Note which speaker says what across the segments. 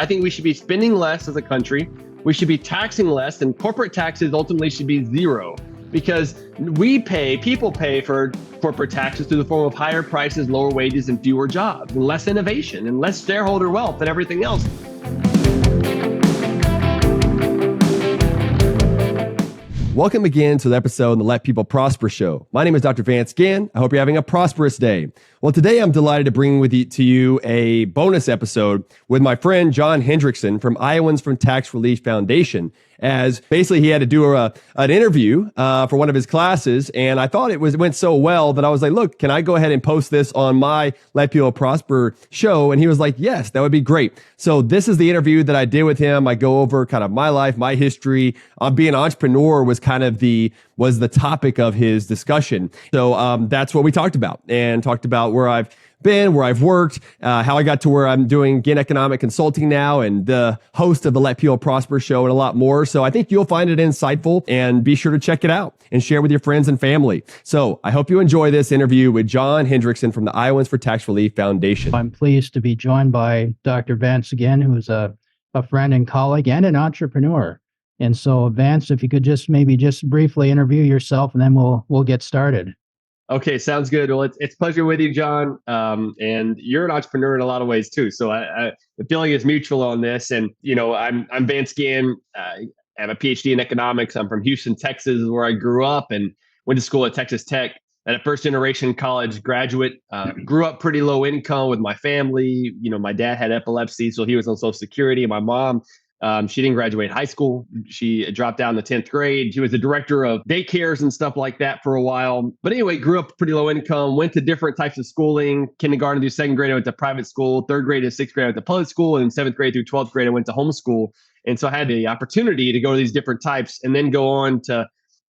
Speaker 1: I think we should be spending less as a country. We should be taxing less, and corporate taxes ultimately should be zero, because people pay for corporate taxes through the form of higher prices, lower wages, and fewer jobs, and less innovation, and less shareholder wealth, and everything else.
Speaker 2: Welcome again to the episode of the Let People Prosper show. My name is Dr. Vance Ginn. I hope you're having a prosperous day. Well, today I'm delighted to bring to you a bonus episode with my friend John Hendrickson from Iowans from Tax Relief Foundation, as basically he had to do an interview for one of his classes, and I thought it went so well that I was like, look, can I go ahead and post this on my Let People Prosper show? And he was like, yes, that would be great. So this is the interview that I did with him. I go over kind of my life, my history. Being an entrepreneur was the topic of his discussion. So that's what we talked about, and talked about where I've been, where I've worked, how I got to where I'm doing Ginn Economic Consulting now, and the host of the Let People Prosper show, and a lot more. So I think you'll find it insightful, and be sure to check it out and share with your friends and family. So I hope you enjoy this interview with John Hendrickson from the Iowans for Tax Relief Foundation.
Speaker 3: I'm pleased to be joined by Dr. Vance Ginn, who's a friend and colleague and an entrepreneur. And so, Vance, if you could just briefly interview yourself, and then we'll get started.
Speaker 1: Okay, sounds good. Well, it's a pleasure with you, John. And you're an entrepreneur in a lot of ways too. So the feeling is mutual on this. And I'm Vance Ginn. I have a PhD in economics. I'm from Houston, Texas, where I grew up, and went to school at Texas Tech. And a first generation college graduate. Grew up pretty low income with my family. My dad had epilepsy, so he was on Social Security. And my mom, she didn't graduate high school. She dropped out in the 10th grade. She was the director of daycares and stuff like that for a while. But anyway, grew up pretty low income, went to different types of schooling. Kindergarten through second grade, I went to private school. Third grade to sixth grade, I went to public school. And seventh grade through 12th grade, I went to homeschool. And so I had the opportunity to go to these different types, and then go on to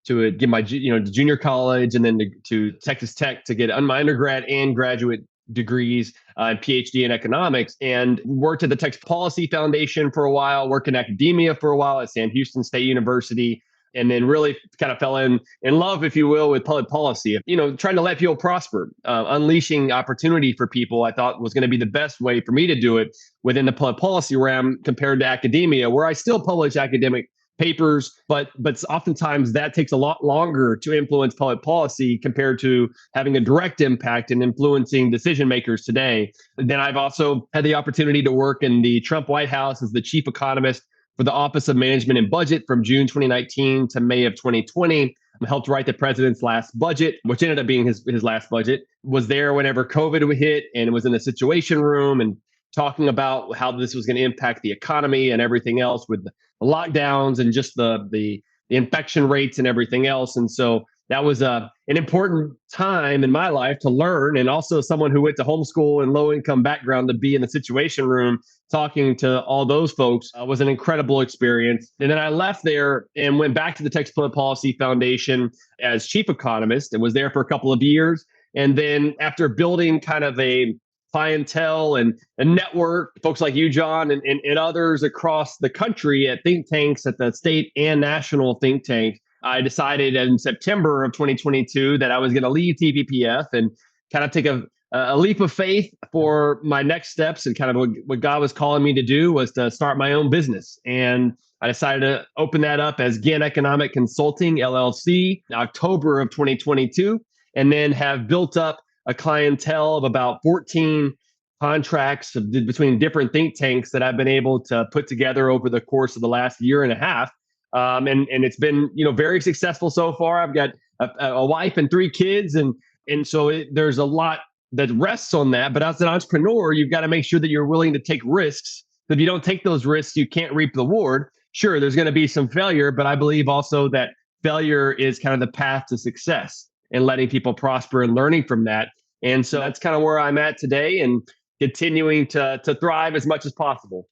Speaker 1: get my junior college, and then to Texas Tech to get my undergrad and graduate degrees and PhD in economics, and worked at the Tax Policy Foundation for a while, worked in academia for a while at Sam Houston State University, and then really kind of fell in love, if you will, with public policy. Trying to let people prosper, unleashing opportunity for people, I thought was going to be the best way for me to do it within the public policy realm compared to academia, where I still publish academic papers, but oftentimes that takes a lot longer to influence public policy compared to having a direct impact and influencing decision makers today. Then I've also had the opportunity to work in the Trump White House as the chief economist for the Office of Management and Budget from June 2019 to May of 2020. I helped write the president's last budget, which ended up being his last budget. Was there whenever COVID hit, and was in the Situation Room and talking about how this was going to impact the economy and everything else with the lockdowns and just the infection rates and everything else. And so that was an important time in my life to learn, and also someone who went to homeschool and low income background, to be in the Situation Room talking to all those folks was an incredible experience. And then I left there and went back to the Tax Policy Foundation as chief economist, and was there for a couple of years. And then after building kind of a clientele and a network, folks like you, John, and others across the country at think tanks, at the state and national think tanks, I decided in September of 2022 that I was going to leave TPPF and kind of take a leap of faith for my next steps. And kind of what God was calling me to do was to start my own business. And I decided to open that up as Ginn Economic Consulting, LLC, in October of 2022, and then have built up a clientele of about 14 contracts between different think tanks that I've been able to put together over the course of the last year and a half. And it's been, very successful so far. I've got a wife and 3 kids. And so there's a lot that rests on that. But as an entrepreneur, you've got to make sure that you're willing to take risks. If you don't take those risks, you can't reap the reward. Sure, there's going to be some failure, but I believe also that failure is kind of the path to success, and letting people prosper and learning from that. And so that's kind of where I'm at today, and continuing to thrive as much as possible.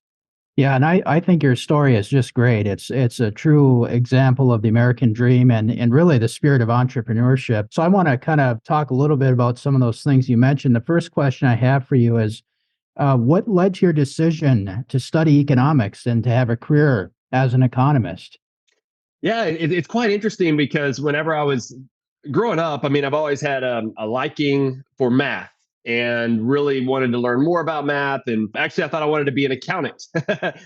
Speaker 3: Yeah, and I think your story is just great. It's a true example of the American dream and really the spirit of entrepreneurship. So I want to kind of talk a little bit about some of those things you mentioned. The first question I have for you is, what led to your decision to study economics and to have a career as an economist?
Speaker 1: Yeah, it's quite interesting, because whenever I was growing up, I've always had a liking for math. and really wanted to learn more about math. And actually, I thought I wanted to be an accountant.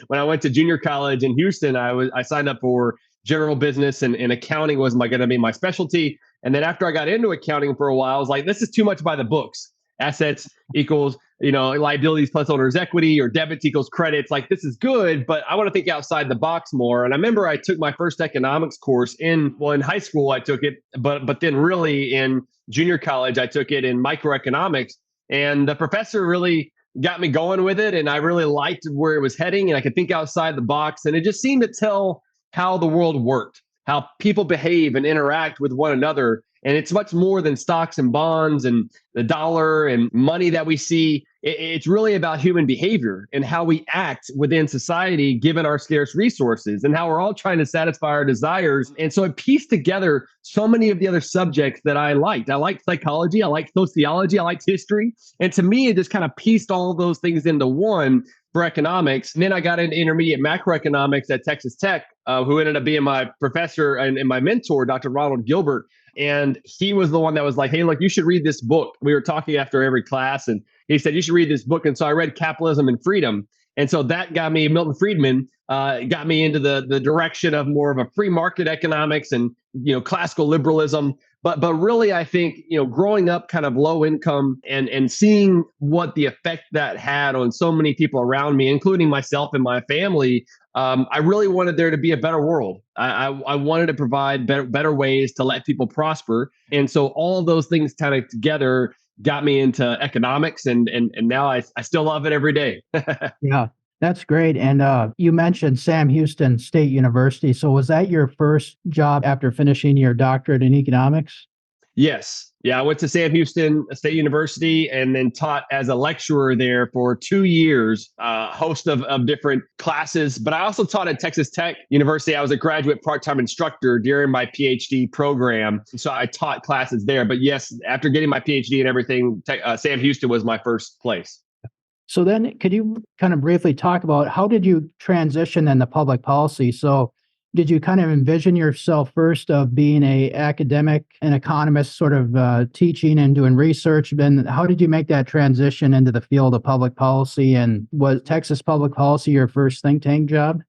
Speaker 1: When I went to junior college in Houston, I signed up for general business, and accounting was going to be my specialty. And then after I got into accounting for a while, I was like, this is too much by the books. Assets equals, liabilities plus owner's equity, or debits equals credits. Like, this is good, but I want to think outside the box more. And I remember I took my first economics course in high school. I took it, but then really in junior college, I took it in microeconomics. And the professor really got me going with it. And I really liked where it was heading, and I could think outside the box. And it just seemed to tell how the world worked, how people behave and interact with one another. And it's much more than stocks and bonds and the dollar and money that we see. It's really about human behavior and how we act within society, given our scarce resources, and how we're all trying to satisfy our desires. And so it pieced together so many of the other subjects that I liked. I liked psychology, I liked sociology, I liked history. And to me, it just kind of pieced all of those things into one for economics. And then I got into intermediate macroeconomics at Texas Tech, who ended up being my professor and my mentor, Dr. Ronald Gilbert. And he was the one that was like, hey, look, you should read this book. We were talking after every class, and he said, you should read this book. And so I read Capitalism and Freedom. And so that got me, Milton Friedman, got me into the direction of more of a free market economics and, classical liberalism. But really, I think, growing up kind of low income and seeing what the effect that had on so many people around me, including myself and my family, I really wanted there to be a better world. I wanted to provide better ways to let people prosper. And so all of those things kind of together got me into economics, and now I still love it every day.
Speaker 3: Yeah, that's great. And you mentioned Sam Houston State University. So was that your first job after finishing your doctorate in economics?
Speaker 1: Yes. Yeah, I went to Sam Houston State University and then taught as a lecturer there for 2 years, host of different classes. But I also taught at Texas Tech University. I was a graduate part-time instructor during my PhD program. So I taught classes there. But yes, after getting my PhD and everything, Sam Houston was my first place.
Speaker 3: So then could you kind of briefly talk about how did you transition into public policy? So did you kind of envision yourself first of being an academic, an economist, sort of teaching and doing research? Then how did you make that transition into the field of public policy? And was Texas Public Policy your first think tank job?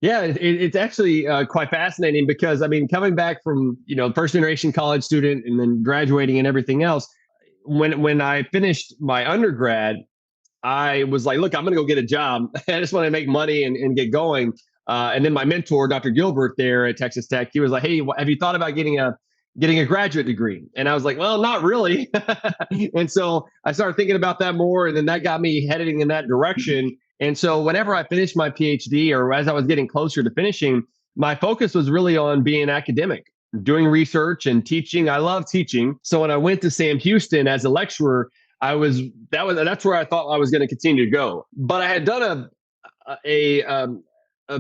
Speaker 1: Yeah, it's actually quite fascinating because, I mean, coming back from, first generation college student and then graduating and everything else, when I finished my undergrad, I was like, look, I'm going to go get a job. I just want to make money and get going. And then my mentor, Dr. Gilbert there at Texas Tech, he was like, hey, have you thought about getting a graduate degree? And I was like, well, not really. And so I started thinking about that more. And then that got me heading in that direction. And so whenever I finished my PhD, or as I was getting closer to finishing, my focus was really on being academic, doing research and teaching. I love teaching. So when I went to Sam Houston as a lecturer, that's where I thought I was going to continue to go. But I had done a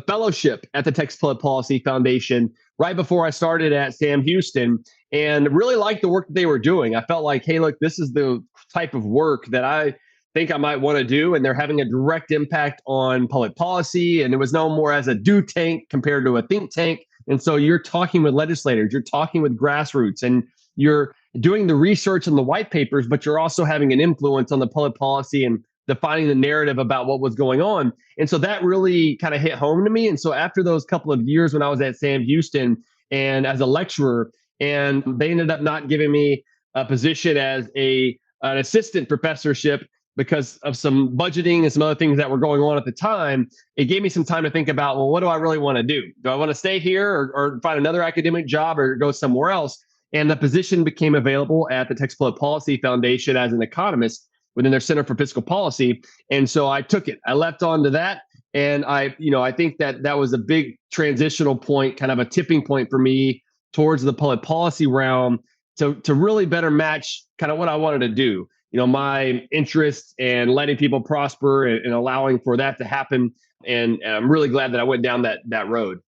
Speaker 1: fellowship at the Texas Public Policy Foundation right before I started at Sam Houston, and really liked the work that they were doing. I felt like, hey, look, this is the type of work that I think I might want to do, and they're having a direct impact on public policy. And it was no more as a do tank compared to a think tank. And so you're talking with legislators, you're talking with grassroots, and you're doing the research and the white papers, but you're also having an influence on the public policy and defining the narrative about what was going on. And so that really kind of hit home to me. And so after those couple of years when I was at Sam Houston and as a lecturer, and they ended up not giving me a position as an assistant professorship because of some budgeting and some other things that were going on at the time, it gave me some time to think about, well, what do I really want to do? Do I want to stay here or find another academic job or go somewhere else? And the position became available at the Texas Public Policy Foundation as an economist within their Center for Fiscal Policy. And so I took it. I leapt onto that. And I think that was a big transitional point, kind of a tipping point for me towards the public policy realm to really better match kind of what I wanted to do. My interests and letting people prosper and allowing for that to happen. And I'm really glad that I went down that road.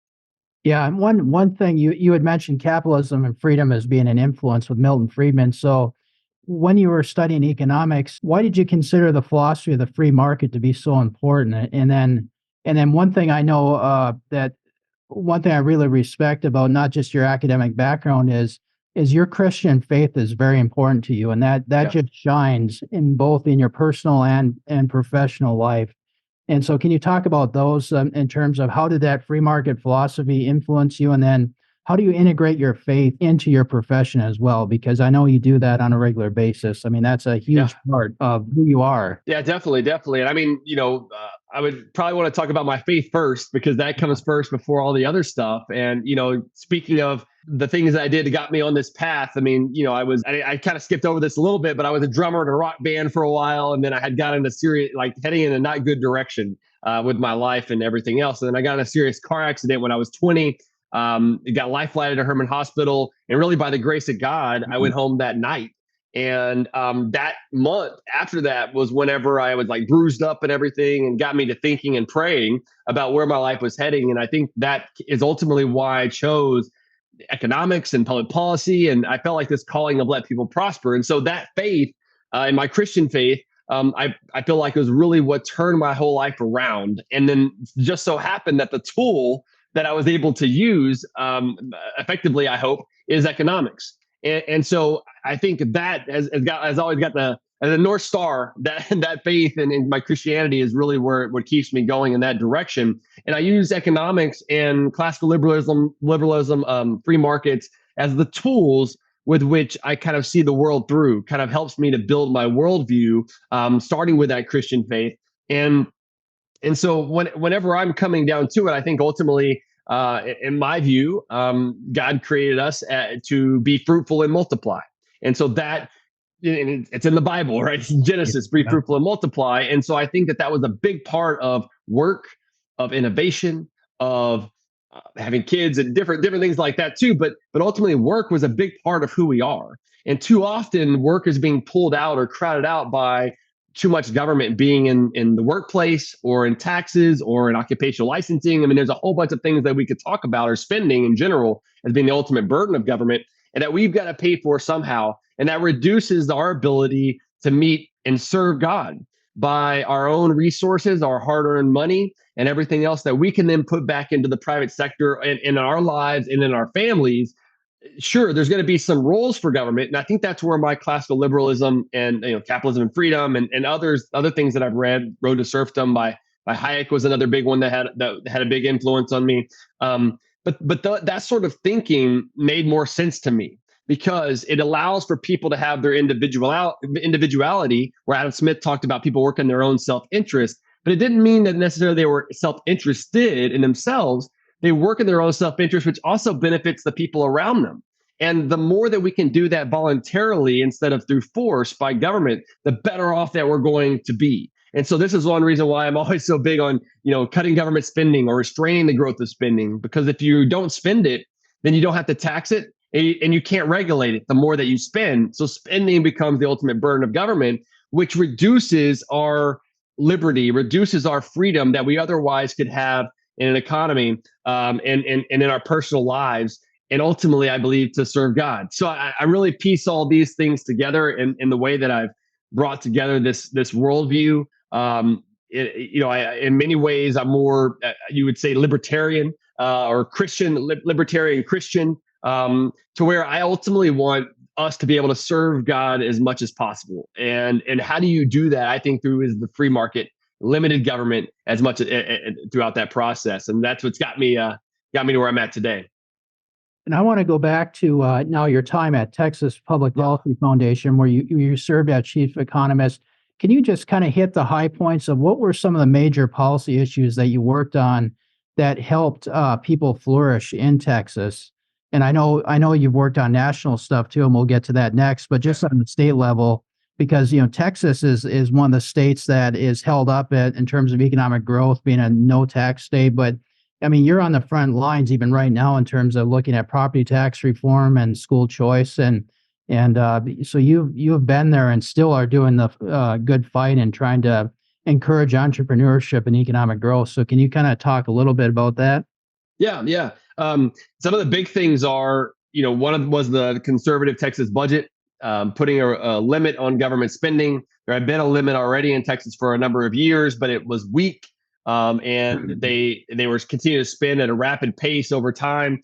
Speaker 3: Yeah, and one thing you had mentioned capitalism and freedom as being an influence with Milton Friedman. So when you were studying economics, why did you consider the philosophy of the free market to be so important? And then one thing I know one thing I really respect about not just your academic background is is your Christian faith is very important to you, and that
Speaker 1: Yeah.
Speaker 3: just shines in both in your personal and professional life. And so, can you talk about those in terms of how did that free market philosophy influence you, and then how do you integrate your faith into your profession as well? Because I know you do that on a regular basis. I mean, that's a
Speaker 1: Yeah.
Speaker 3: huge part of who you are.
Speaker 1: Yeah, definitely, definitely. And I mean, I would probably want to talk about my faith first because that comes first before all the other stuff. And speaking of the things that I did that got me on this path, I mean, I kind of skipped over this a little bit, but I was a drummer in a rock band for a while, and then I had gotten into serious, like heading in a not good direction with my life and everything else. And then I got in a serious car accident when I was 20. It got life flighted to Herman Hospital, and really by the grace of God, I went home that night. And that month after that was whenever I was like bruised up and everything, and got me to thinking and praying about where my life was heading. And I think that is ultimately why I chose economics and public policy. And I felt like this calling of let people prosper. And so that faith, in my Christian faith, I feel like it was really what turned my whole life around. And then just so happened that the tool that I was able to use effectively, I hope, is economics. And so I think that has always got the North Star, that faith and my Christianity is really what keeps me going in that direction. And I use economics and classical liberalism, free markets as the tools with which I kind of see the world through. Kind of helps me to build my worldview, starting with that Christian faith. And so whenever I'm coming down to it, I think ultimately, in my view, God created us to be fruitful and multiply. And so it's in the Bible, right? Genesis, be fruitful and multiply. And so I think that was a big part of work, of innovation, of having kids and different things like that too. But ultimately, work was a big part of who we are. And too often, work is being pulled out or crowded out by too much government being in the workplace or in taxes or in occupational licensing. I mean, there's a whole bunch of things that we could talk about, or spending in general as being the ultimate burden of government, and that we've got to pay for somehow. And that reduces our ability to meet and serve God by our own resources, our hard-earned money, and everything else that we can then put back into the private sector and in our lives and in our families. Sure, there's going to be some roles for government, and I think that's where my classical liberalism and capitalism and freedom and other things that I've read, Road to Serfdom by Hayek was another big one that had a big influence on me. That sort of thinking made more sense to me because it allows for people to have their individuality. Where Adam Smith talked about people working their own self-interest, but it didn't mean that necessarily they were self-interested in themselves. They work in their own self-interest, which also benefits the people around them. And the more that we can do that voluntarily instead of through force by government, the better off that we're going to be. And so this is one reason why I'm always so big on, cutting government spending or restraining the growth of spending, because if you don't spend it, then you don't have to tax it and you can't regulate it the more that you spend. So spending becomes the ultimate burden of government, which reduces our liberty, reduces our freedom that we otherwise could have in an economy, and in our personal lives, and ultimately, I believe, to serve God. So I really piece all these things together in the way that I've brought together this worldview. In many ways, I'm more, you would say, libertarian or Christian, libertarian Christian, to where I ultimately want us to be able to serve God as much as possible. And how do you do that? I think through is the free market, limited government as much throughout that process, and that's what's got me to where I'm at today.
Speaker 3: And I want to go back to now your time at Texas Public Policy Foundation, where you served as chief economist. Can you just kind of hit the high points of what were some of the major policy issues that you worked on that helped people flourish in Texas? And I know you've worked on national stuff too, and we'll get to that next. But just on the state level, because Texas is one of the states that is held up in terms of economic growth, being a no tax state. But I mean, you're on the front lines even right now in terms of looking at property tax reform and school choice, and so you have been there and still are doing the good fight and trying to encourage entrepreneurship and economic growth. So can you kind of talk a little bit about that?
Speaker 1: Yeah. Some of the big things are, one of them was the conservative Texas budget, putting a limit on government spending. There had been a limit already in Texas for a number of years, but it was weak. And they were continuing to spend at a rapid pace over time.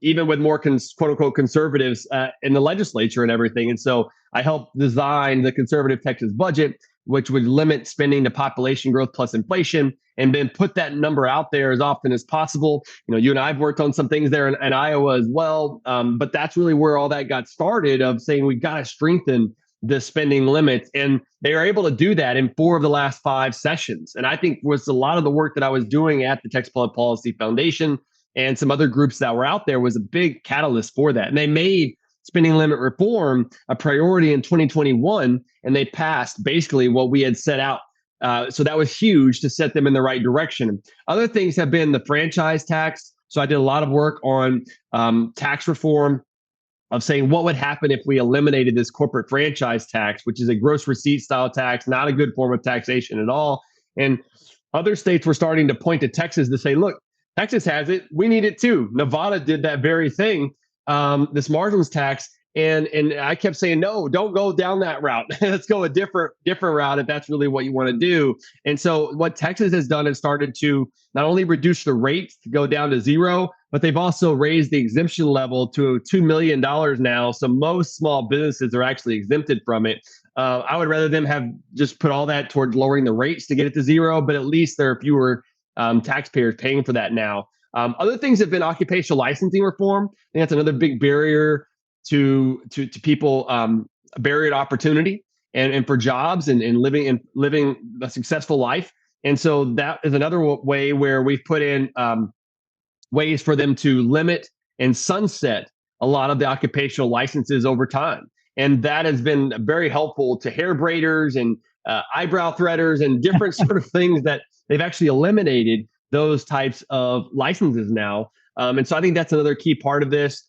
Speaker 1: even with more quote unquote conservatives in the legislature and everything. And so I helped design the conservative Texas budget, which would limit spending to population growth plus inflation, and then put that number out there as often as possible. You and I have worked on some things there in Iowa as well. But that's really where all that got started, of saying we got to strengthen the spending limit. And they were able to do that in 4 of the last 5 sessions. And I think was a lot of the work that I was doing at the Texas Public Policy Foundation and some other groups that were out there was a big catalyst for that. And they made spending limit reform a priority in 2021, and they passed basically what we had set out. So that was huge to set them in the right direction. Other things have been the franchise tax. So I did a lot of work on tax reform, of saying what would happen if we eliminated this corporate franchise tax, which is a gross receipt style tax, not a good form of taxation at all. And other states were starting to point to Texas to say, look, Texas has it. We need it too. Nevada did that very thing, this margins tax. And I kept saying, no, don't go down that route. Let's go a different route if that's really what you want to do. And so what Texas has done is started to not only reduce the rates to go down to 0, but they've also raised the exemption level to $2 million now. So most small businesses are actually exempted from it. I would rather them have just put all that towards lowering the rates to get it to 0, but at least there are fewer taxpayers paying for that now. Other things have been occupational licensing reform. I think that's another big barrier to people, a barrier to opportunity and for jobs and living a successful life. And so that is another way where we've put in ways for them to limit and sunset a lot of the occupational licenses over time. And that has been very helpful to hair braiders and eyebrow threaders and different sort of things that they've actually eliminated those types of licenses now. And so I think that's another key part of this.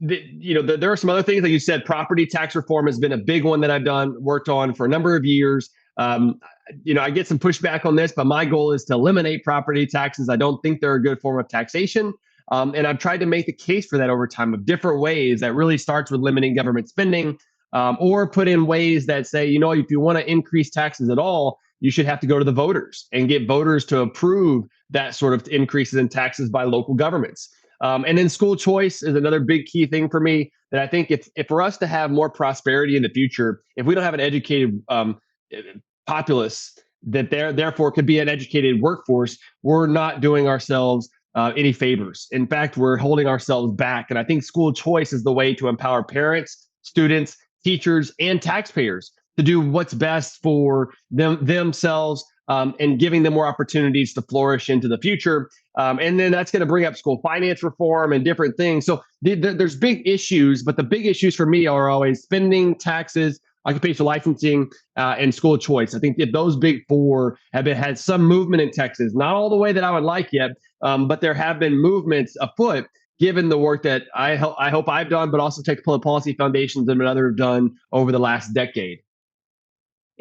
Speaker 1: There are some other things, like you said, property tax reform has been a big one that I've worked on for a number of years. I get some pushback on this, but my goal is to eliminate property taxes. I don't think they're a good form of taxation. And I've tried to make the case for that over time of different ways that really starts with limiting government spending, or put in ways that say, if you want to increase taxes at all, you should have to go to the voters and get voters to approve that sort of increases in taxes by local governments. And then school choice is another big key thing for me, that I think if for us to have more prosperity in the future, if we don't have an educated populace that therefore could be an educated workforce, we're not doing ourselves any favors. In fact, we're holding ourselves back. And I think school choice is the way to empower parents, students, teachers, and taxpayers to do what's best for themselves, and giving them more opportunities to flourish into the future. And then that's going to bring up school finance reform and different things. So there's big issues, but the big issues for me are always spending, taxes, occupational licensing, and school choice. I think if those big 4 have had some movement in Texas, not all the way that I would like yet, but there have been movements afoot, given the work that I hope I've done, but also Texas Public Policy Foundations and others have done over the last decade.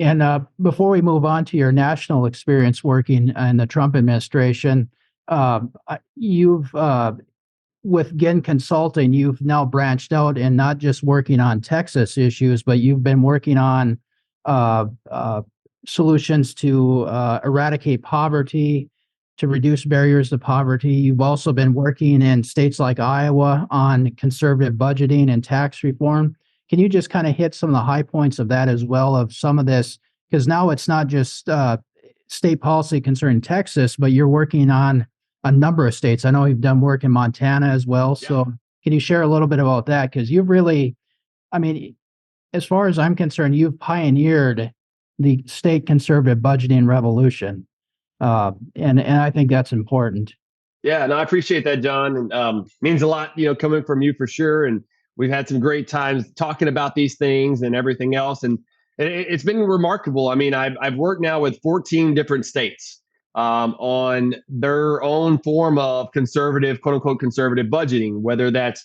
Speaker 3: And before we move on to your national experience working in the Trump administration, you've with Ginn Consulting, you've now branched out and not just working on Texas issues, but you've been working on solutions to eradicate poverty, to reduce barriers to poverty. You've also been working in states like Iowa on conservative budgeting and tax reform. Can you just kind of hit some of the high points of that as well, of some of this? Because now it's not just state policy concerning Texas, but you're working on a number of states. I know you've done work in Montana as well. Yeah. So can you share a little bit about that? Because you've really, as far as I'm concerned, you've pioneered the state conservative budgeting revolution. And I think that's important.
Speaker 1: Yeah, no, I appreciate that, John. And means a lot, coming from you for sure. And we've had some great times talking about these things and everything else. And it's been remarkable. I've worked now with 14 different states on their own form of conservative, quote unquote, conservative budgeting, whether that's,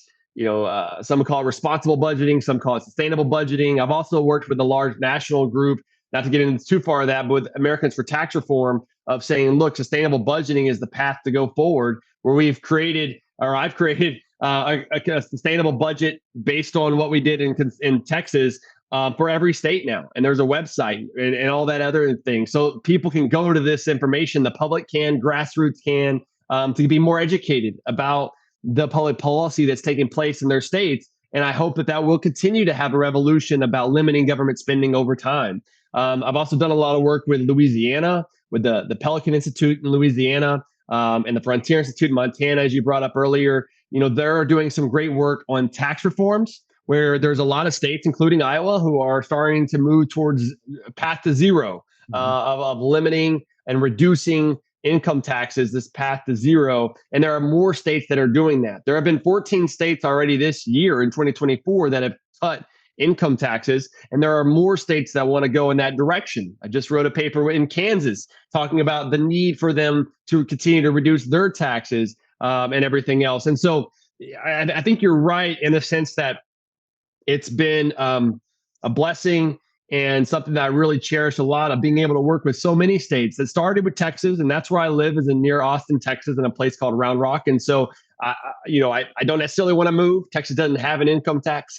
Speaker 1: some call it responsible budgeting, some call it sustainable budgeting. I've also worked with a large national group, not to get into too far of that, but with Americans for Tax Reform, of saying, look, sustainable budgeting is the path to go forward, where I've created a sustainable budget based on what we did in Texas for every state now. And there's a website and all that other thing. So people can go to this information, the public can, grassroots can, to be more educated about the public policy that's taking place in their states. And I hope that that will continue to have a revolution about limiting government spending over time. I've also done a lot of work with Louisiana, with the Pelican Institute in Louisiana, and the Frontier Institute in Montana, as you brought up earlier. They're doing some great work on tax reforms, where there's a lot of states, including Iowa, who are starting to move towards a path to zero, of limiting and reducing income taxes, this path to zero. And there are more states that are doing that. There have been 14 states already this year in 2024 that have cut income taxes, and there are more states that want to go in that direction. I just wrote a paper in Kansas talking about the need for them to continue to reduce their taxes, and everything else. And so I think you're right in the sense that it's been a blessing and something that I really cherish a lot, of being able to work with so many states. That started with Texas, and that's where I live, is in near Austin, Texas, in a place called Round Rock. And so, I don't necessarily want to move. Texas doesn't have an income tax.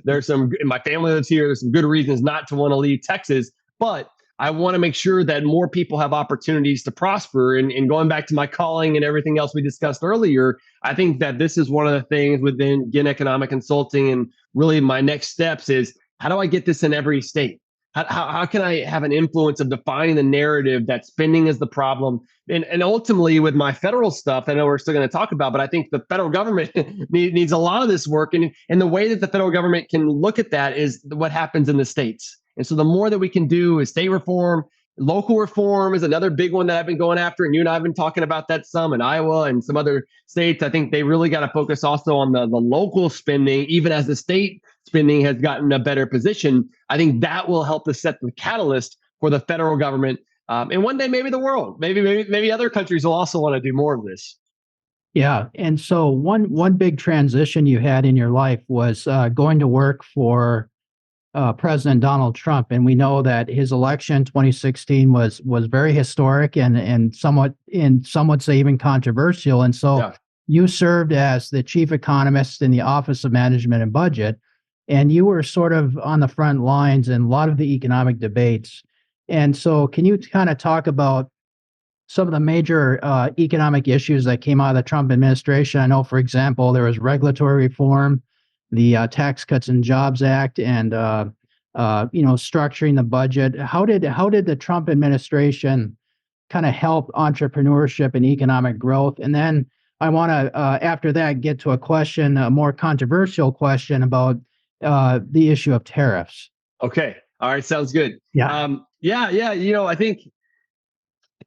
Speaker 1: There's some, my family lives here. There's some good reasons not to want to leave Texas, but I want to make sure that more people have opportunities to prosper. And going back to my calling and everything else we discussed earlier, I think that this is one of the things within Ginn Economic Consulting, and really my next steps is, how do I get this in every state? How can I have an influence of defining the narrative that spending is the problem? And ultimately, with my federal stuff, I know we're still going to talk about, but I think the federal government needs a lot of this work. And the way that the federal government can look at that is what happens in the states. And so the more that we can do is state reform. Local reform is another big one that I've been going after. And you and I have been talking about that some in Iowa and some other states. I think they really got to focus also on the local spending, even as the state spending has gotten a better position. I think that will help to set the catalyst for the federal government. And one day, maybe the world, maybe other countries will also want to do more of this.
Speaker 3: Yeah. And so one big transition you had in your life was going to work for President Donald Trump, and we know that his election 2016 was very historic and somewhat, in some would say, even controversial. And so you served as the chief economist in the Office of Management and Budget, and you were sort of on the front lines in a lot of the economic debates. And so, can you kind of talk about some of the major economic issues that came out of the Trump administration? I know, for example, there was regulatory reform, the Tax Cuts and Jobs Act, and structuring the budget. How did the Trump administration kind of help entrepreneurship and economic growth? And then I want to, after that, get to a more controversial question about the issue of tariffs.
Speaker 1: Okay. All right. Sounds good.
Speaker 3: Yeah.
Speaker 1: I think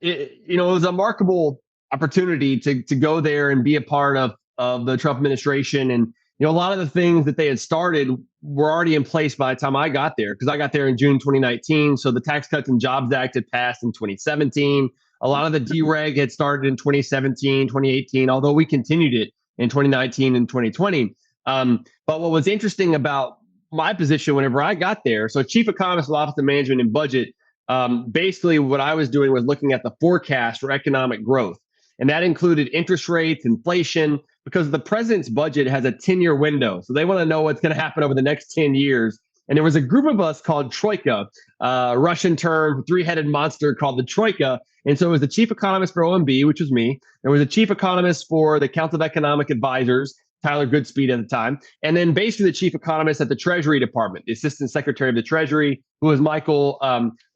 Speaker 1: it was a remarkable opportunity to go there and be a part of the Trump administration. And a lot of the things that they had started were already in place by the time I got there, because I got there in June 2019. So the Tax Cuts and Jobs Act had passed in 2017. A lot of the dereg had started in 2017, 2018, although we continued it in 2019 and 2020. But what was interesting about my position whenever I got there, so chief economist of the Office of Management and Budget, basically what I was doing was looking at the forecast for economic growth. And that included interest rates, inflation, because the president's budget has a 10-year window. So they want to know what's going to happen over the next 10 years. And there was a group of us called Troika, Russian term, three-headed monster called the Troika. And so it was the chief economist for OMB, which was me. There was a chief economist for the Council of Economic Advisors, Tyler Goodspeed at the time. And then basically the chief economist at the Treasury Department, the assistant secretary of the Treasury, who was Michael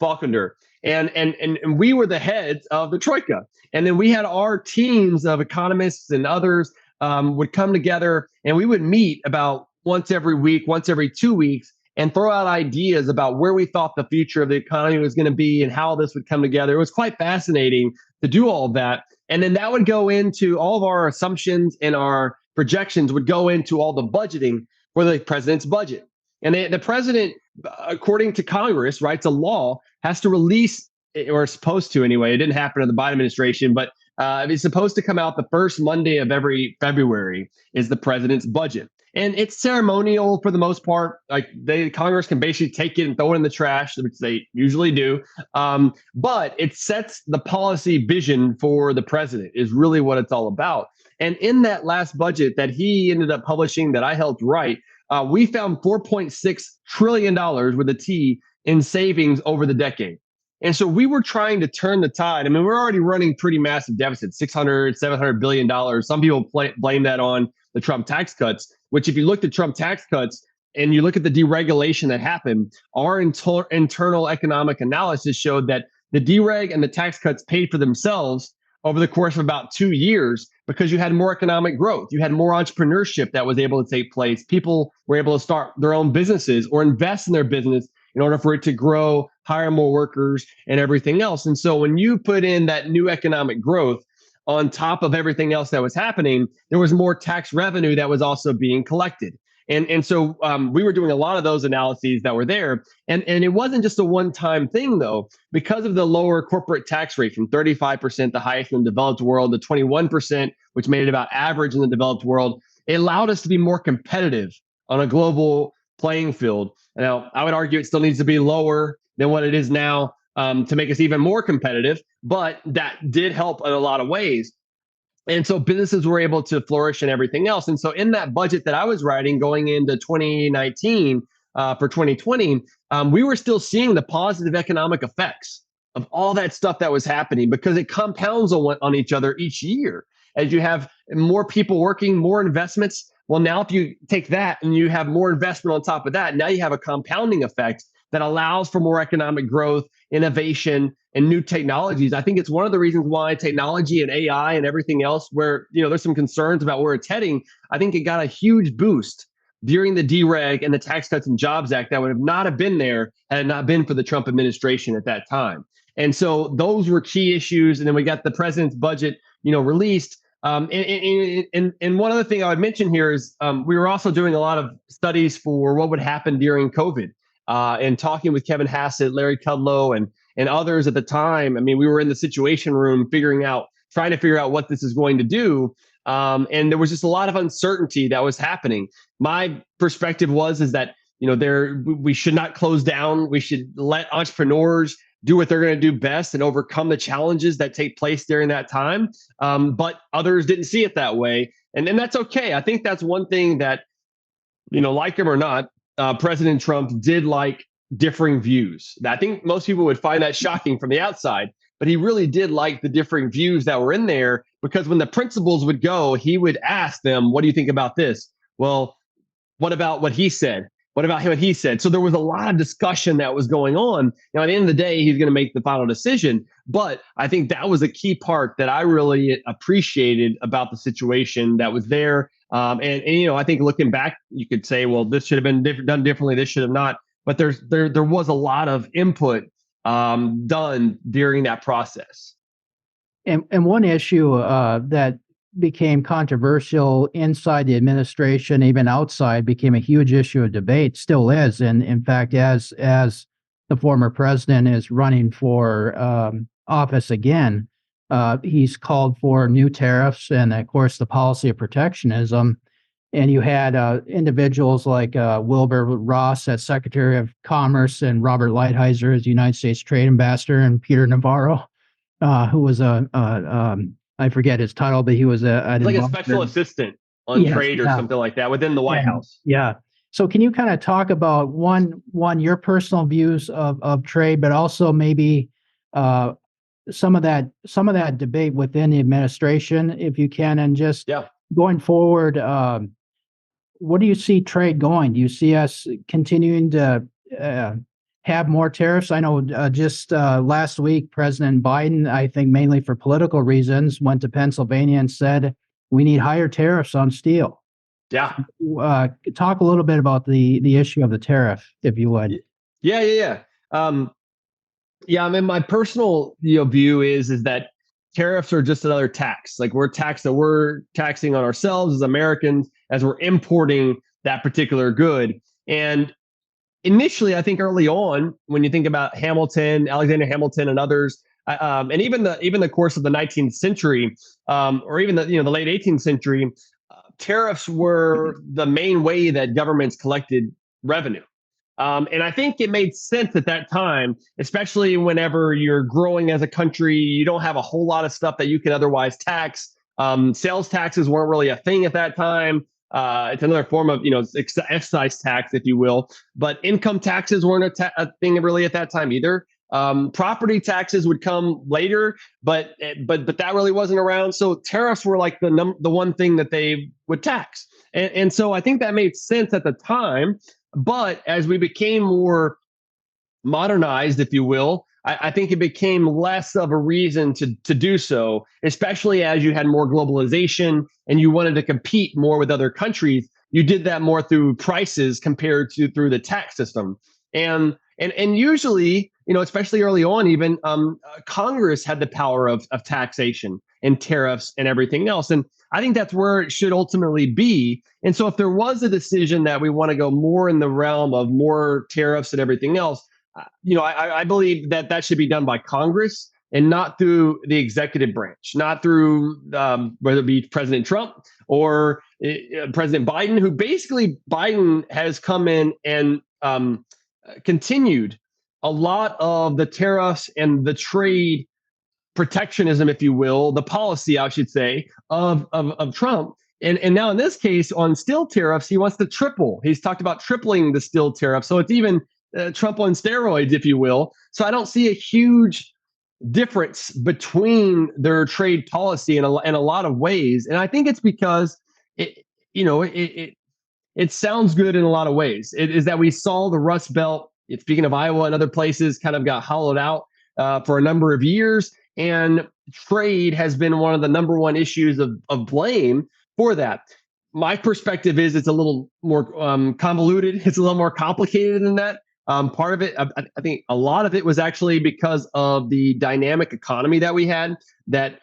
Speaker 1: Falkender. And we were the heads of the Troika. And then we had our teams of economists and others would come together, and we would meet about once every week, once every 2 weeks, and throw out ideas about where we thought the future of the economy was going to be and how this would come together. It was quite fascinating to do all of that. And then that would go into all of our assumptions, and our projections would go into all the budgeting for the president's budget. And the president, according to Congress, writes a law, has to release, or is supposed to anyway. It didn't happen in the Biden administration, but it's supposed to come out the first Monday of every February is the president's budget. And it's ceremonial for the most part. Like Congress can basically take it and throw it in the trash, which they usually do. But it sets the policy vision for the president is really what it's all about. And in that last budget that he ended up publishing that I helped write, we found $4.6 trillion with a T in savings over the decade. And so we were trying to turn the tide. I mean, we're already running pretty massive deficits, 600, $700 billion. Some people blame that on the Trump tax cuts, which if you looked at Trump tax cuts and you look at the deregulation that happened, our internal economic analysis showed that the dereg and the tax cuts paid for themselves over the course of about 2 years because you had more economic growth. You had more entrepreneurship that was able to take place. People were able to start their own businesses or invest in their business in order for it to grow, hire more workers, and everything else. And so when you put in that new economic growth on top of everything else that was happening, there was more tax revenue that was also being collected. And so we were doing a lot of those analyses that were there. And it wasn't just a one-time thing, though, because of the lower corporate tax rate from 35%, the highest in the developed world, to 21%, which made it about average in the developed world. It allowed us to be more competitive on a global playing field. Now, I would argue it still needs to be lower than what it is now to make us even more competitive, but that did help in a lot of ways. And so businesses were able to flourish and everything else. And so in that budget that I was writing going into 2019 for 2020, we were still seeing the positive economic effects of all that stuff that was happening because it compounds on each other each year. As you have more people working, more investments. Well, now if you take that and you have more investment on top of that, now you have a compounding effect that allows for more economic growth, innovation, and new technologies. I think it's one of the reasons why technology and AI and everything else, where there's some concerns about where it's heading, I think it got a huge boost during the dereg and the Tax Cuts and Jobs Act that would not have been there had it not been for the Trump administration at that time. And so those were key issues. And then we got the president's budget, released. And one other thing I would mention here is we were also doing a lot of studies for what would happen during COVID and talking with Kevin Hassett, Larry Kudlow, and others at the time. I mean, we were in the Situation Room trying to figure out what this is going to do. And there was just a lot of uncertainty that was happening. My perspective is that, we should not close down. We should let entrepreneurs do what they're going to do best and overcome the challenges that take place during that time. But others didn't see it that way. And that's okay. I think that's one thing that, like him or not, President Trump did like differing views. I think most people would find that shocking from the outside, but he really did like the differing views that were in there because when the principals would go, he would ask them, what do you think about this? Well, what about what he said? What about what he said? So there was a lot of discussion that was going on. At the end of the day, he's going to make the final decision. But I think that was a key part that I really appreciated about the situation that was there. And I think looking back, you could say, well, this should have been done differently. This should have not. But there was a lot of input done during that process.
Speaker 3: And one issue that became controversial inside the administration, even outside, became a huge issue of debate, still is. And in fact, as the former president is running for office again, he's called for new tariffs and, of course, the policy of protectionism. And you had individuals like Wilbur Ross as Secretary of Commerce and Robert Lighthizer as United States Trade Ambassador and Peter Navarro, who was I forget his title, but he was a
Speaker 1: special assistant on trade or something like that within the White House.
Speaker 3: Yeah. So can you kind of talk about one your personal views of trade, but also maybe some of that debate within the administration, if you can, and just going forward, what do you see trade going? Do you see us continuing to have more tariffs? I know just last week, President Biden, I think mainly for political reasons, went to Pennsylvania and said, we need higher tariffs on steel.
Speaker 1: Yeah.
Speaker 3: Talk a little bit about the issue of the tariff, if you would.
Speaker 1: Yeah. I mean, my personal view is that tariffs are just another tax. Like we're taxing on ourselves as Americans as we're importing that particular good. And initially, I think early on, when you think about Alexander Hamilton and others, and even the course of the 19th century, or even the late 18th century, tariffs were the main way that governments collected revenue. And I think it made sense at that time, especially whenever you're growing as a country, you don't have a whole lot of stuff that you can otherwise tax. Sales taxes weren't really a thing at that time. It's another form of, excise tax, if you will. But income taxes weren't a thing really at that time either. Property taxes would come later, but that really wasn't around. So tariffs were like the one thing that they would tax, and so I think that made sense at the time. But as we became more modernized, if you will, I think it became less of a reason to do so, especially as you had more globalization and you wanted to compete more with other countries. You did that more through prices compared to through the tax system. And usually, especially early on, even Congress had the power of taxation and tariffs and everything else. And I think that's where it should ultimately be. And so if there was a decision that we want to go more in the realm of more tariffs and everything else, I believe that should be done by Congress and not through the executive branch, not through whether it be President Trump or President Biden, who basically Biden has come in and continued a lot of the tariffs and the trade protectionism, if you will, the policy, I should say, of Trump. And now in this case, on steel tariffs, he wants to triple. He's talked about tripling the steel tariff. So it's even Trump on steroids, if you will. So I don't see a huge difference between their trade policy in a lot of ways. And I think it's because it sounds good in a lot of ways. It is that we saw the Rust Belt, speaking of Iowa and other places, kind of got hollowed out for a number of years. And trade has been one of the number one issues of blame for that. My perspective is it's a little more convoluted. It's a little more complicated than that. Part of it, I think a lot of it was actually because of the dynamic economy that we had that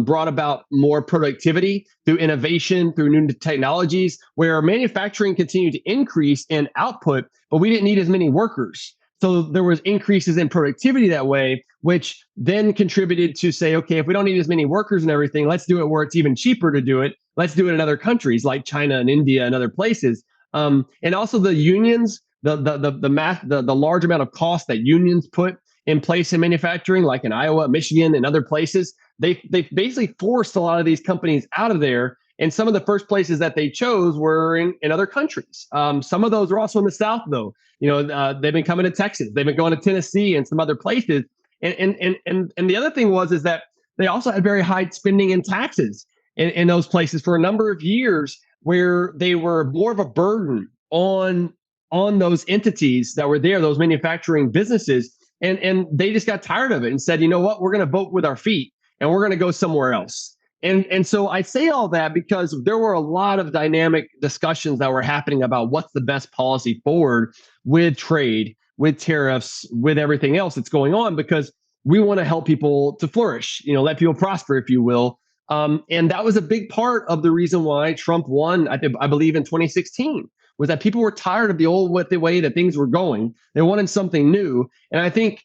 Speaker 1: brought about more productivity through innovation, through new technologies, where manufacturing continued to increase in output, but we didn't need as many workers. So there was increases in productivity that way, which then contributed to say, okay, if we don't need as many workers and everything, let's do it where it's even cheaper to do it. Let's do it in other countries like China and India and other places. And also the unions, the large amount of cost that unions put in place in manufacturing, like in Iowa, Michigan, and other places, they basically forced a lot of these companies out of there. And some of the first places that they chose were in other countries. Some of those are also in the South, though. They've been coming to Texas, they've been going to Tennessee and some other places. And the other thing is that they also had very high spending and taxes in those places for a number of years, where they were more of a burden on those entities that were there, those manufacturing businesses. And they just got tired of it and said, you know what, we're going to vote with our feet and we're going to go somewhere else. And so I say all that because there were a lot of dynamic discussions that were happening about what's the best policy forward with trade, with tariffs, with everything else that's going on, because we want to help people to flourish, let people prosper, if you will. And that was a big part of the reason why Trump won, I believe, in 2016, was that people were tired of the way that things were going. They wanted something new. And I think,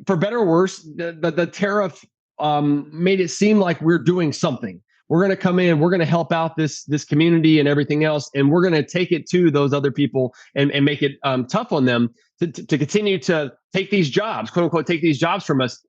Speaker 1: for better or worse, the tariff made it seem like we're doing something. We're going to come in, we're going to help out this community and everything else, and we're going to take it to those other people and make it tough on them to continue to take these jobs, quote unquote, take these jobs from us.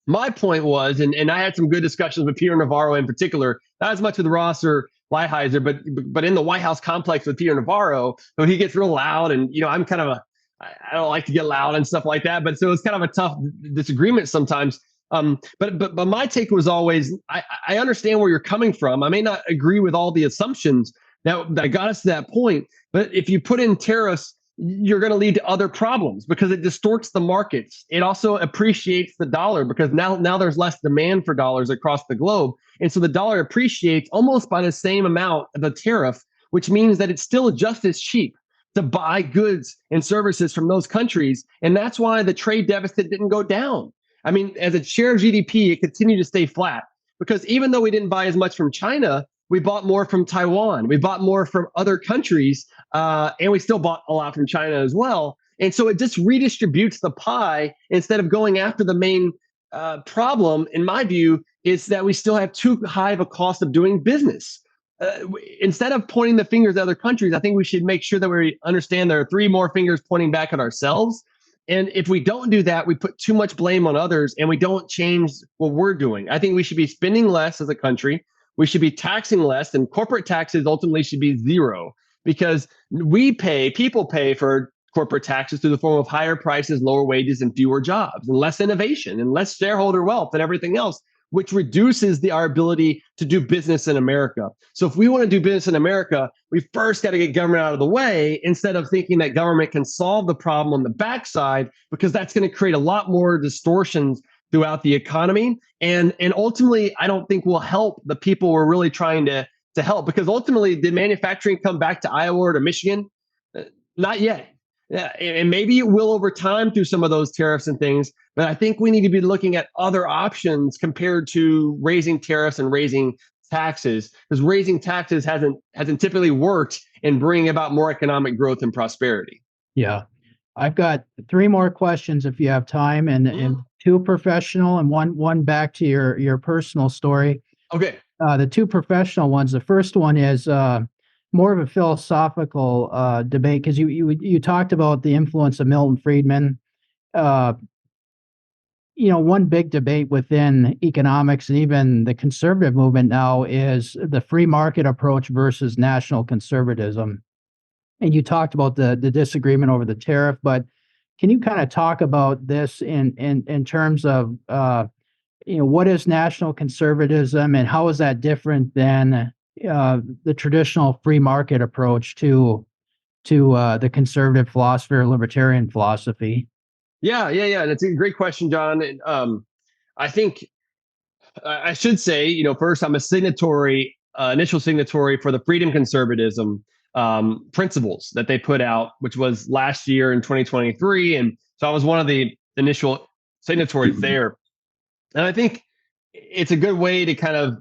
Speaker 1: My point was, and I had some good discussions with Peter Navarro in particular, not as much with Ross or Lighthizer, but in the White House complex with Peter Navarro, when he gets real loud, and I'm kind of I don't like to get loud and stuff like that, but so it's kind of a tough disagreement sometimes. But my take was always, I understand where you're coming from. I may not agree with all the assumptions that got us to that point, but if you put in tariffs, you're going to lead to other problems because it distorts the markets. It also appreciates the dollar because now there's less demand for dollars across the globe. And so the dollar appreciates almost by the same amount of the tariff, which means that it's still just as cheap to buy goods and services from those countries. And that's why the trade deficit didn't go down. I mean, as a share of GDP, it continued to stay flat because even though we didn't buy as much from China, we bought more from Taiwan. We bought more from other countries, and we still bought a lot from China as well. And so it just redistributes the pie instead of going after the main problem, in my view, is that we still have too high of a cost of doing business. Instead of pointing the fingers at other countries, I think we should make sure that we understand there are three more fingers pointing back at ourselves. And if we don't do that, we put too much blame on others and we don't change what we're doing. I think we should be spending less as a country. We should be taxing less, and corporate taxes ultimately should be zero because people pay for corporate taxes through the form of higher prices, lower wages, and fewer jobs, and less innovation, and less shareholder wealth, and everything else, which reduces our ability to do business in America. So if we want to do business in America, we first got to get government out of the way instead of thinking that government can solve the problem on the backside, because that's going to create a lot more distortions throughout the economy. And ultimately, I don't think will help the people we're really trying to help, because ultimately, did manufacturing come back to Iowa or to Michigan? Not yet. Yeah, and maybe it will over time through some of those tariffs and things. But I think we need to be looking at other options compared to raising tariffs and raising taxes, because raising taxes hasn't typically worked in bringing about more economic growth and prosperity.
Speaker 3: Yeah. I've got three more questions if you have time, and two professional and one back to your personal story.
Speaker 1: Okay.
Speaker 3: The two professional ones. The first one is more of a philosophical debate, because you talked about the influence of Milton Friedman. One big debate within economics and even the conservative movement now is the free market approach versus national conservatism. And you talked about the disagreement over the tariff, but can you kind of talk about this in terms of what is national conservatism, and how is that different than the traditional free market approach to the conservative philosophy or libertarian philosophy?
Speaker 1: Yeah. That's a great question, John. I think I should say, first, I'm a signatory, initial signatory for the freedom conservatism principles that they put out, which was last year in 2023. And so I was one of the initial signatories there. And I think it's a good way to kind of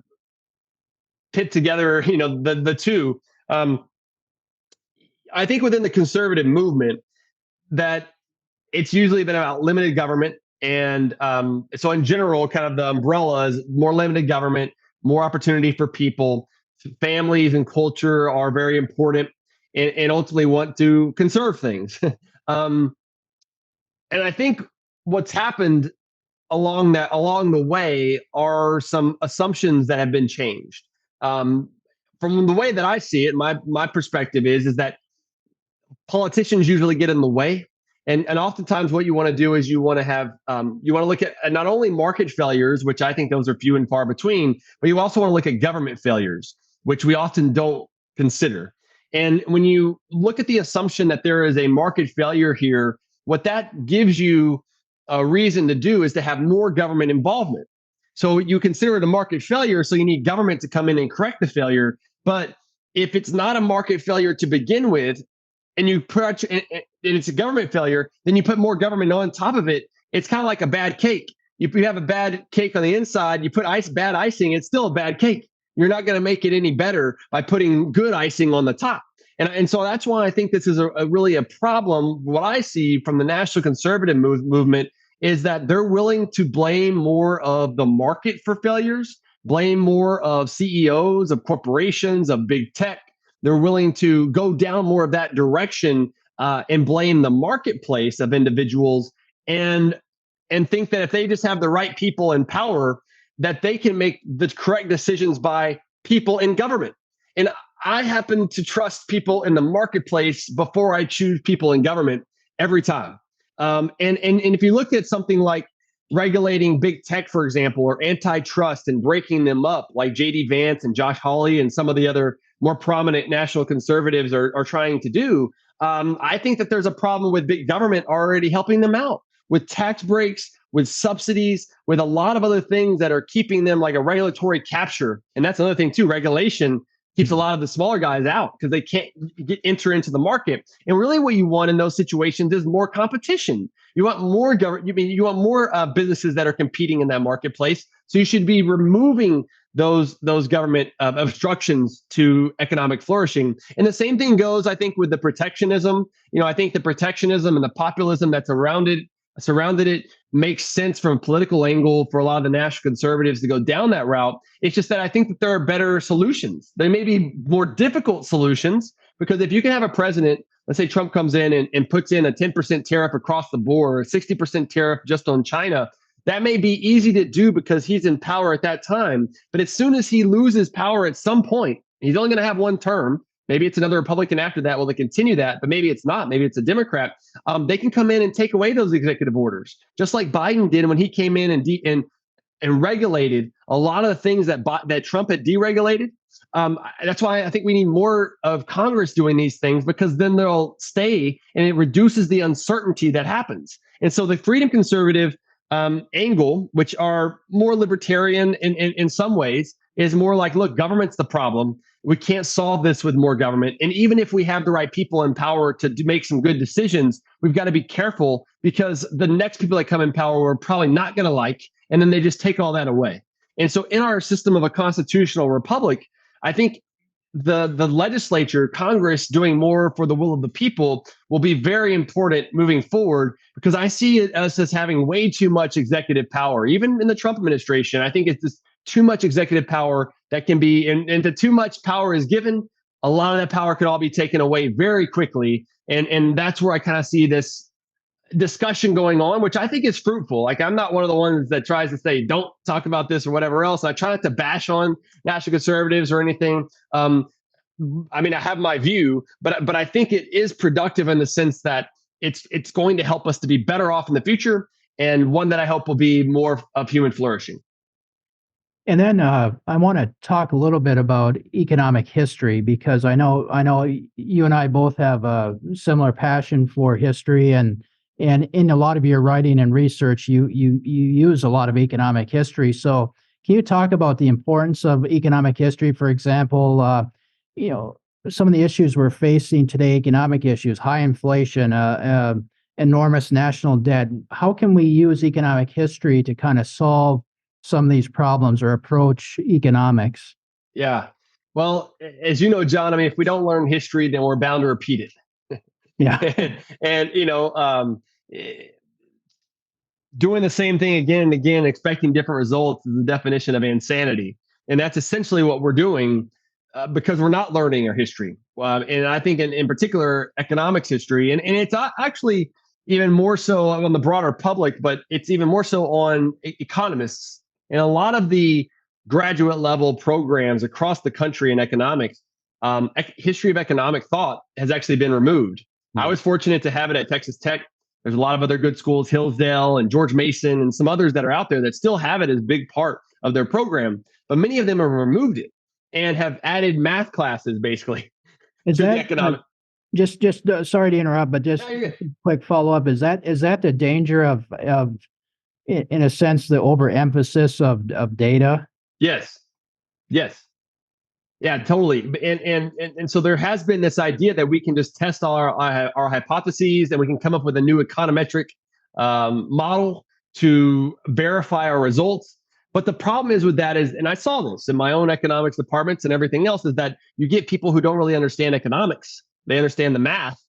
Speaker 1: pit together, the two. I think within the conservative movement that it's usually been about limited government. And so in general, kind of the umbrella is more limited government, more opportunity for people. Families and culture are very important, and ultimately want to conserve things. And I think what's happened along the way are some assumptions that have been changed. From the way that I see it, my perspective is that politicians usually get in the way. And oftentimes what you want to do is you want to have you want to look at not only market failures, which I think those are few and far between, but you also want to look at government failures, which we often don't consider. And when you look at the assumption that there is a market failure here, what that gives you a reason to do is to have more government involvement. So you consider it a market failure, so you need government to come in and correct the failure. But if it's not a market failure to begin with, and and it's a government failure, then you put more government on top of it. It's kind of like a bad cake. You have a bad cake on the inside, you put bad icing, it's still a bad cake. You're not going to make it any better by putting good icing on the top. And so that's why I think this is really a problem. What I see from the national conservative movement is that they're willing to blame more of the market for failures, blame more of CEOs, of corporations, of big tech. They're willing to go down more of that direction and blame the marketplace of individuals, and think that if they just have the right people in power, that they can make the correct decisions by people in government. And I happen to trust people in the marketplace before I choose people in government every time. And if you look at something like regulating big tech, for example, or antitrust and breaking them up, like J.D. Vance and Josh Hawley and some of the other more prominent national conservatives are trying to do, I think that there's a problem with big government already helping them out with tax breaks, with subsidies, with a lot of other things that are keeping them like a regulatory capture. And that's another thing too, regulation keeps a lot of the smaller guys out because they can't enter into the market. And really what you want in those situations is more competition. You want more government, you want more businesses that are competing in that marketplace. So you should be removing those government obstructions to economic flourishing. And the same thing goes, I think, with the protectionism. I think the protectionism and the populism that's surrounded it makes sense from a political angle for a lot of the national conservatives to go down that route. It's just that I think that there are better solutions. There may be more difficult solutions, because if you can have a president, let's say Trump comes in and puts in a 10% tariff across the board, or a 60% tariff just on China, that may be easy to do because he's in power at that time. But as soon as he loses power at some point, he's only going to have one term, Maybe it's another Republican after that. Will they continue that? But maybe it's not. Maybe it's a Democrat. They can come in and take away those executive orders, just like Biden did when he came in and regulated a lot of the things that Trump had deregulated. That's why I think we need more of Congress doing these things, because then they'll stay and it reduces the uncertainty that happens. And so the freedom conservative angle, which are more libertarian in some ways, is more like, look, government's the problem. We can't solve this with more government. And even if we have the right people in power to make some good decisions, we've got to be careful, because the next people that come in power we're probably not going to like, and then they just take all that away. And so in our system of a constitutional republic, I think the legislature, Congress, doing more for the will of the people will be very important moving forward, because I see us as having way too much executive power. Even in the Trump administration, I think it's just too much executive power that can be, and the too much power is given, a lot of that power could all be taken away very quickly. And that's where I kind of see this discussion going on, which I think is fruitful. Like, I'm not one of the ones that tries to say, don't talk about this or whatever else. I try not to bash on national conservatives or anything. I mean, I have my view, but I think it is productive in the sense that it's going to help us to be better off in the future, and one that I hope will be more of human flourishing.
Speaker 3: And then I want to talk a little bit about economic history, because I know you and I both have a similar passion for history, and in a lot of your writing and research, you use a lot of economic history. So can you talk about the importance of economic history? For example, some of the issues we're facing today, economic issues, high inflation, enormous national debt. How can we use economic history to kind of solve some of these problems or approach economics?
Speaker 1: Yeah. Well, as you know, John, I mean, if we don't learn history, then we're bound to repeat it.
Speaker 3: Yeah.
Speaker 1: and doing the same thing again and again, expecting different results, is the definition of insanity. And that's essentially what we're doing, because we're not learning our history. And I think in particular, economics history, and it's actually even more so on the broader public, but it's even more so on economists. And a lot of the graduate level programs across the country in economics, history of economic thought has actually been removed. I was fortunate to have it at Texas Tech. There's a lot of other good schools, Hillsdale and George Mason and some others that are out there that still have it as a big part of their program. But many of them have removed it and have added math classes, basically.
Speaker 3: Is that economic? Just sorry to interrupt, but just a quick follow up. Is that the danger of in a sense, the overemphasis of data?
Speaker 1: Yes. Yeah, totally. And so there has been this idea that we can just test all our hypotheses, and we can come up with a new econometric model to verify our results. But the problem is with that is, and I saw this in my own economics departments and everything else, is that you get people who don't really understand economics. They understand the math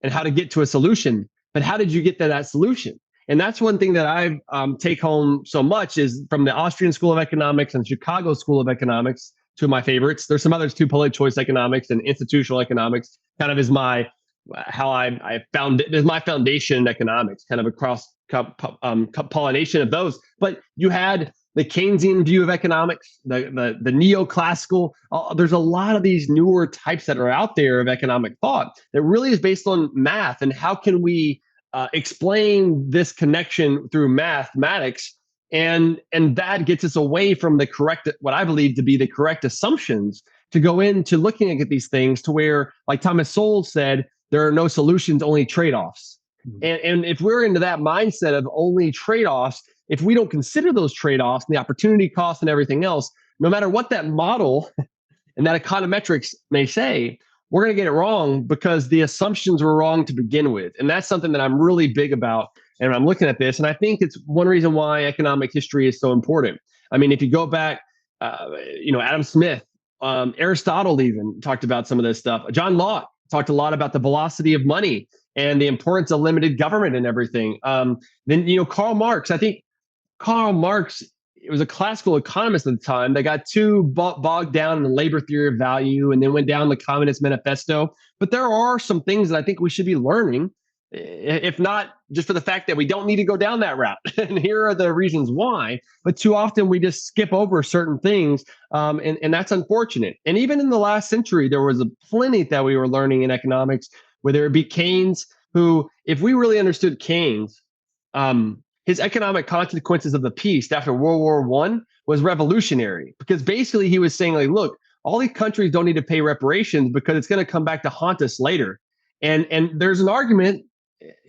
Speaker 1: and how to get to a solution. But how did you get to that solution? And that's one thing that I take home so much, is from the Austrian School of Economics and Chicago School of Economics, two of my favorites. There's some others too, political choice economics and institutional economics, kind of is my foundation in economics, kind of across pollination of those. But you had the Keynesian view of economics, the neoclassical. There's a lot of these newer types that are out there of economic thought that really is based on math, and how can we explain this connection through mathematics, and that gets us away from the correct, what I believe to be the correct assumptions, to go into looking at these things to where, like Thomas Sowell said, there are no solutions, only trade-offs. And if we're into that mindset of only trade-offs, if we don't consider those trade-offs and the opportunity cost and everything else, no matter what that model and that econometrics may say, we're going to get it wrong, because the assumptions were wrong to begin with. And that's something that I'm really big about. And I'm looking at this, and I think it's one reason why economic history is so important. I mean, if you go back, Adam Smith, Aristotle even talked about some of this stuff. John Locke talked a lot about the velocity of money and the importance of limited government and everything. Then, Karl Marx, I think Karl Marx, it was a classical economist at the time that got too bogged down in the labor theory of value, and then went down the Communist Manifesto. But there are some things that I think we should be learning if not just for the fact that we don't need to go down that route. And here are the reasons why. But too often we just skip over certain things, and that's unfortunate. And even in the last century, there was a plenty that we were learning in economics, whether it be Keynes, who, if we really understood Keynes, his economic consequences of the peace after World War I was revolutionary, because basically he was saying, like, look, all these countries don't need to pay reparations because it's going to come back to haunt us later. And there's an argument.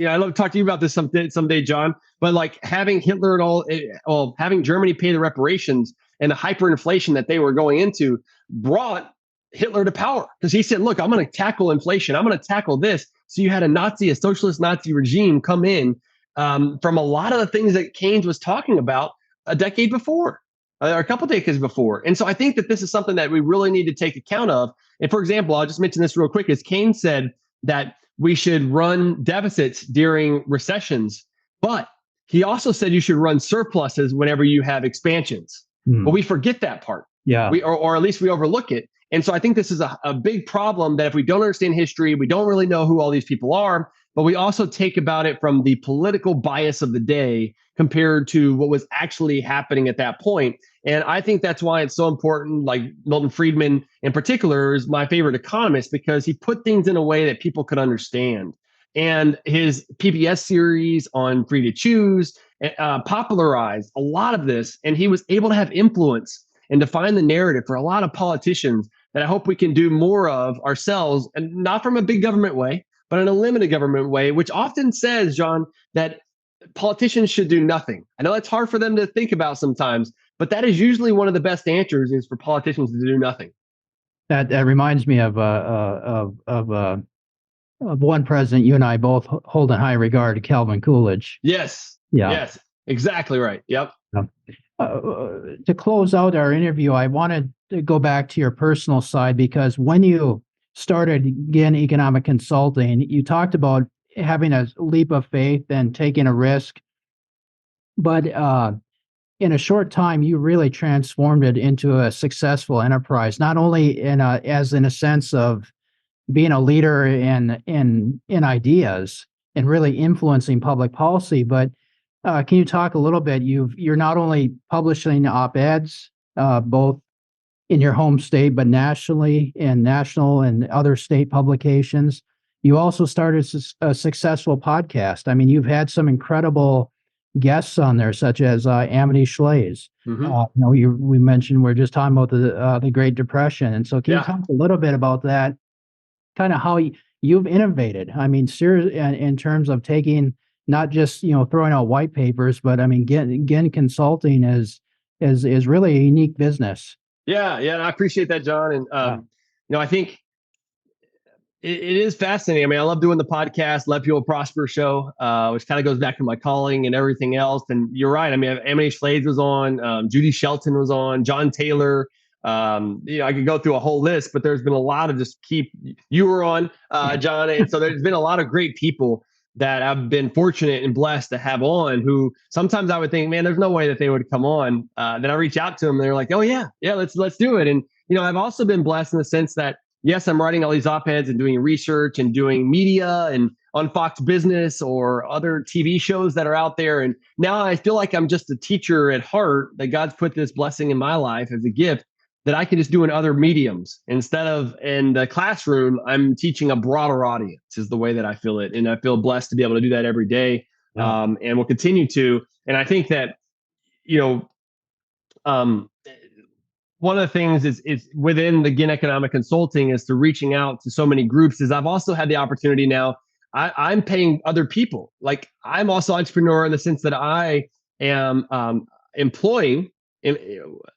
Speaker 1: I'd love to talk to you about this someday, John. But like having Hitler and having Germany pay the reparations and the hyperinflation that they were going into brought Hitler to power, because he said, look, I'm going to tackle inflation. I'm going to tackle this. So you had a socialist Nazi regime come in from a lot of the things that Keynes was talking about a decade before, or a couple decades before. And so I think that this is something that we really need to take account of. And for example, I'll just mention this real quick, is Keynes said that we should run deficits during recessions, but he also said you should run surpluses whenever you have expansions. But we forget that part.
Speaker 3: Yeah.
Speaker 1: Or at least we overlook it. And so I think this is a big problem, that if we don't understand history, we don't really know who all these people are, but we also take about it from the political bias of the day compared to what was actually happening at that point. And I think that's why it's so important. Like Milton Friedman in particular is my favorite economist, because he put things in a way that people could understand. And his PBS series on Free to Choose popularized a lot of this. And he was able to have influence and define the narrative for a lot of politicians that I hope we can do more of ourselves, and not from a big government way, but in a limited government way, which often says, John, that politicians should do nothing. I know that's hard for them to think about sometimes, but that is usually one of the best answers, is for politicians to do nothing.
Speaker 3: That reminds me of one president you and I both hold in high regard, Calvin Coolidge.
Speaker 1: Yes.
Speaker 3: Yeah.
Speaker 1: Yes. Exactly right. Yep.
Speaker 3: To close out our interview, I wanted to go back to your personal side, because when you started Ginn Economic Consulting, you talked about having a leap of faith and taking a risk. But in a short time, you really transformed it into a successful enterprise, not only in a sense of being a leader in ideas and really influencing public policy, but can you talk a little bit? You're not only publishing op-eds, both in your home state, but nationally, in national and other state publications. You also started a successful podcast. I mean, you've had some incredible guests on there, such as Amity Schlaze. We mentioned, we're just talking about the Great Depression, and so can you talk a little bit about that? Kind of how you've innovated. I mean, seriously, in terms of taking, not just throwing out white papers, but I mean, Ginn Consulting is really a unique business.
Speaker 1: Yeah, I appreciate that, John. And I think it is fascinating. I mean, I love doing the podcast, Let People Prosper show, which kind of goes back to my calling and everything else. And you're right. I mean, Amity Schlaze was on, Judy Shelton was on, John Taylor. I could go through a whole list, but there's been a lot of you were on, John. And so there's been a lot of great people that I've been fortunate and blessed to have on, who sometimes I would think, man, there's no way that they would come on. Then I reach out to them, and they're like, oh yeah, let's do it. And, I've also been blessed in the sense that, yes, I'm writing all these op-eds and doing research and doing media and on Fox Business or other TV shows that are out there. And now I feel like I'm just a teacher at heart, that God's put this blessing in my life as a gift that I can just do in other mediums. Instead of in the classroom, I'm teaching a broader audience, is the way that I feel it. And I feel blessed to be able to do that every day. And we'll continue to. And I think that, one of the things is within the Ginn Economic Consulting, is to reaching out to so many groups, is I've also had the opportunity now, I'm paying other people. Like, I'm also an entrepreneur in the sense that I am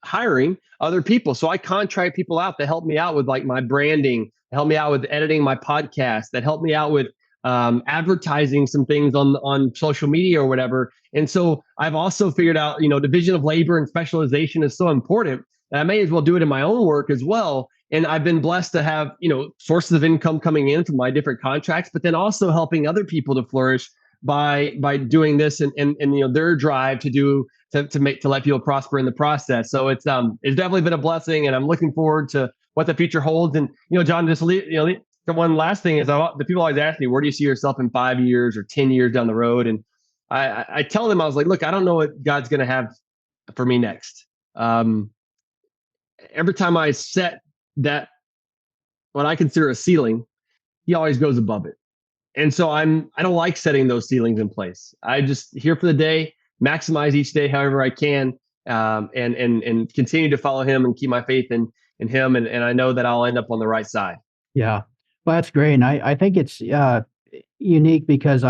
Speaker 1: hiring other people. So I contract people out that help me out with like my branding, help me out with editing my podcast, that help me out with advertising some things on social media or whatever. And so I've also figured out, division of labor and specialization is so important that I may as well do it in my own work as well. And I've been blessed to have, sources of income coming in from my different contracts, but then also helping other people to flourish by doing this and their drive to let people prosper in the process. So it's definitely been a blessing, and I'm looking forward to what the future holds. And John, just the one last thing is the people always ask me, where do you see yourself in 5 years or 10 years down the road? And I tell them, I was like, look, I don't know what God's going to have for me next. Every time I set that, what I consider a ceiling, he always goes above it. And so I don't like setting those ceilings in place. I just here for the day, maximize each day however I can, and continue to follow him and keep my faith in him. And I know that I'll end up on the right side.
Speaker 3: Yeah, well, that's great, and I think it's unique because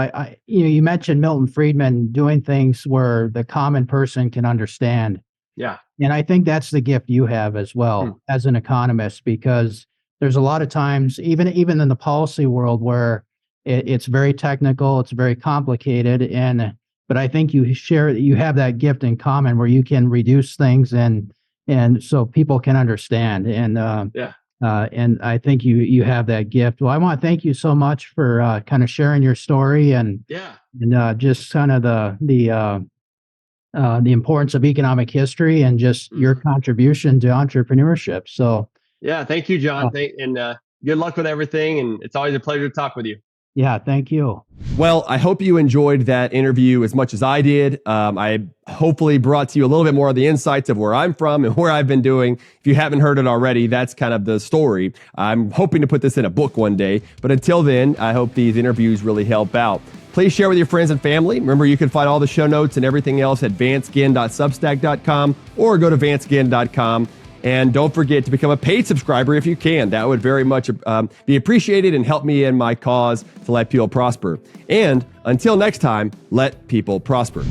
Speaker 3: you mentioned Milton Friedman doing things where the common person can understand.
Speaker 1: Yeah,
Speaker 3: and I think that's the gift you have as well as an economist, because there's a lot of times, even in the policy world, where it's very technical, it's very complicated, but I think you have that gift in common where you can reduce things and so people can understand. And and I think you have that gift. Well, I want to thank you so much for kind of sharing your story and just kind of the importance of economic history and just your contribution to entrepreneurship. So
Speaker 1: yeah, thank you, John. And good luck with everything. And it's always a pleasure to talk with you.
Speaker 3: Yeah, thank you.
Speaker 2: Well, I hope you enjoyed that interview as much as I did. I hopefully brought to you a little bit more of the insights of where I'm from and where I've been doing. If you haven't heard it already, that's kind of the story. I'm hoping to put this in a book one day. But until then, I hope these interviews really help out. Please share with your friends and family. Remember, you can find all the show notes and everything else at vanceginn.substack.com or go to vanceginn.com. And don't forget to become a paid subscriber if you can. That would very much be appreciated and help me in my cause to let people prosper. And until next time, let people prosper.